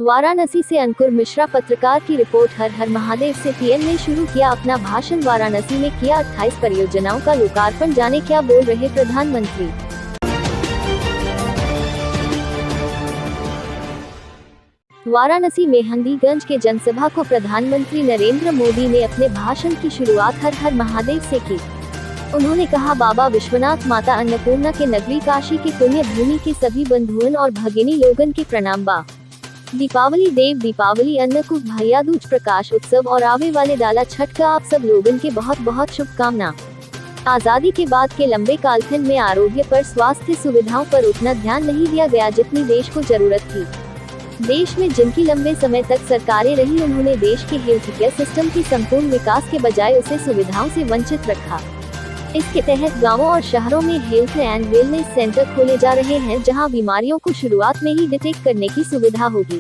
वाराणसी से अंकुर मिश्रा पत्रकार की रिपोर्ट। हर हर महादेव से पीएम ने शुरू किया अपना भाषण। वाराणसी में किया 28 परियोजनाओं का लोकार्पण। जाने क्या बोल रहे प्रधानमंत्री। वाराणसी में हंदीगंज के जनसभा को प्रधानमंत्री नरेंद्र मोदी ने अपने भाषण की शुरुआत हर हर महादेव से की। उन्होंने कहा, बाबा विश्वनाथ, माता अन्नपूर्णा के नगरी काशी की पुण्य भूमि के सभी बंधुओं और भगिनी लोगन के प्रणाम बा। दीपावली देव दीपावली, अन्नकूट, भैया दूज, प्रकाश उत्सव और आवे वाले डाला छठ का आप सब लोगन के बहुत बहुत शुभकामना। आजादी के बाद के लंबे कालखंड में आरोग्य पर, स्वास्थ्य सुविधाओं पर उतना ध्यान नहीं दिया गया जितनी देश को जरूरत थी। देश में जिनकी लंबे समय तक सरकारें रही, उन्होंने देश के हेल्थ केयर सिस्टम की संपूर्ण विकास के बजाय उसे सुविधाओं से वंचित रखा। इसके तहत गांवों और शहरों में हेल्थ एंड वेलनेस सेंटर खोले जा रहे हैं, जहां बीमारियों को शुरुआत में ही डिटेक्ट करने की सुविधा होगी।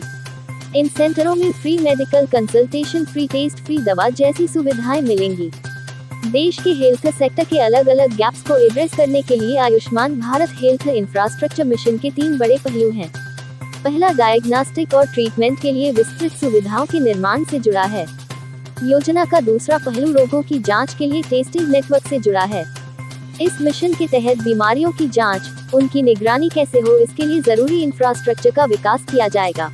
इन सेंटरों में free medical consultation, free test, free दवा जैसी सुविधाएं मिलेंगी। देश के हेल्थ सेक्टर के अलग अलग गैप्स को एड्रेस करने के लिए Ayushman Bharat health infrastructure mission के 3 बड़े पहलू हैं। पहला, डायग्नोस्टिक और ट्रीटमेंट के लिए विस्तृत सुविधाओं के निर्माण से जुड़ा है। योजना का दूसरा पहलू रोगों की जांच के लिए टेस्टिंग नेटवर्क से जुड़ा है। इस मिशन के तहत बीमारियों की जांच, उनकी निगरानी कैसे हो, इसके लिए जरूरी इंफ्रास्ट्रक्चर का विकास किया जाएगा।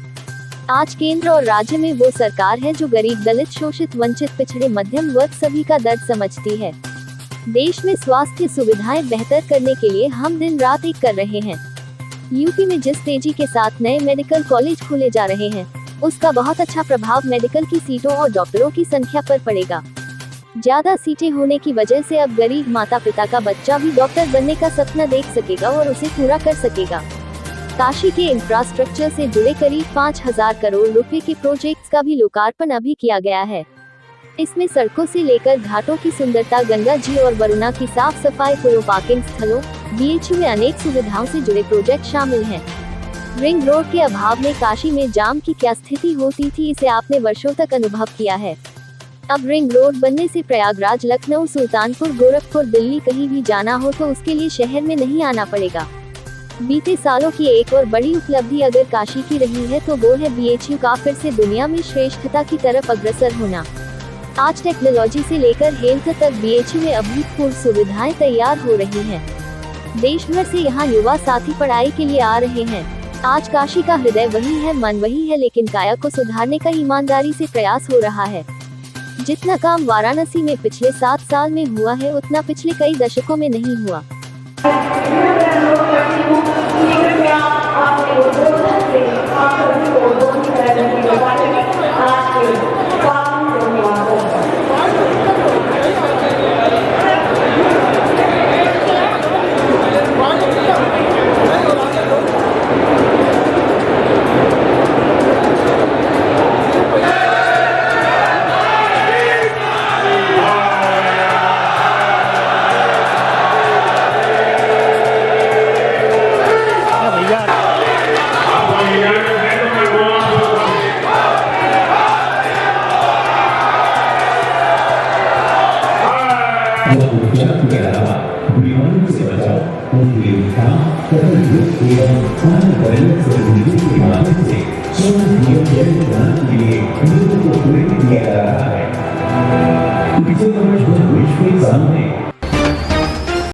आज केंद्र और राज्य में वो सरकार है जो गरीब, दलित, शोषित, वंचित, पिछड़े, मध्यम वर्ग सभी का दर्द समझती है। देश में स्वास्थ्य सुविधाएं बेहतर करने के लिए हम दिन रात एक कर रहे हैं। यूपी में जिस तेजी के साथ नए मेडिकल कॉलेज खोले जा रहे हैं, उसका बहुत अच्छा प्रभाव मेडिकल की सीटों और डॉक्टरों की संख्या पर पड़ेगा। ज्यादा सीटें होने की वजह से अब गरीब माता पिता का बच्चा भी डॉक्टर बनने का सपना देख सकेगा और उसे पूरा कर सकेगा। काशी के इंफ्रास्ट्रक्चर से जुड़े करीब 5000 करोड़ रुपए के प्रोजेक्ट्स का भी लोकार्पण अभी किया गया है। इसमें सड़कों से लेकर घाटों की सुंदरता, गंगा जी और वरुणा की साफ सफाई, पुलों, पार्किंग स्थलों, बीएचयू में अनेक सुविधाओं से जुड़े प्रोजेक्ट शामिल हैं। रिंग रोड के अभाव में काशी में जाम की क्या स्थिति होती थी, इसे आपने वर्षों तक अनुभव किया है। अब रिंग रोड बनने से प्रयागराज, लखनऊ, सुल्तानपुर, गोरखपुर, दिल्ली कहीं भी जाना हो तो उसके लिए शहर में नहीं आना पड़ेगा। बीते सालों की एक और बड़ी उपलब्धि अगर काशी की रही है तो वो है बीएचयू का फिर से दुनिया में श्रेष्ठता की तरफ अग्रसर होना। आज टेक्नोलॉजी से लेकर हेल्थ तक बीएचयू में अभूतपूर्व सुविधाएं तैयार हो रही हैं। देश भर से यहाँ युवा साथी पढ़ाई के लिए आ रहे हैं। आज काशी का हृदय वही है, मन वही है, लेकिन काया को सुधारने का ईमानदारी से प्रयास हो रहा है। जितना काम वाराणसी में पिछले 7 साल में हुआ है, उतना पिछले कई दशकों में नहीं हुआ। उपचार के अलावा बीमारियों से बचाव, उनकी रोकथाम तथा योग एवं अन्य परिणत गतिविधियों के माध्यम से स्वास्थ्य जन कल्याण के लिए लोगों को प्रेरित किया जा रहा है। पिछले वर्ष विश्व के सामने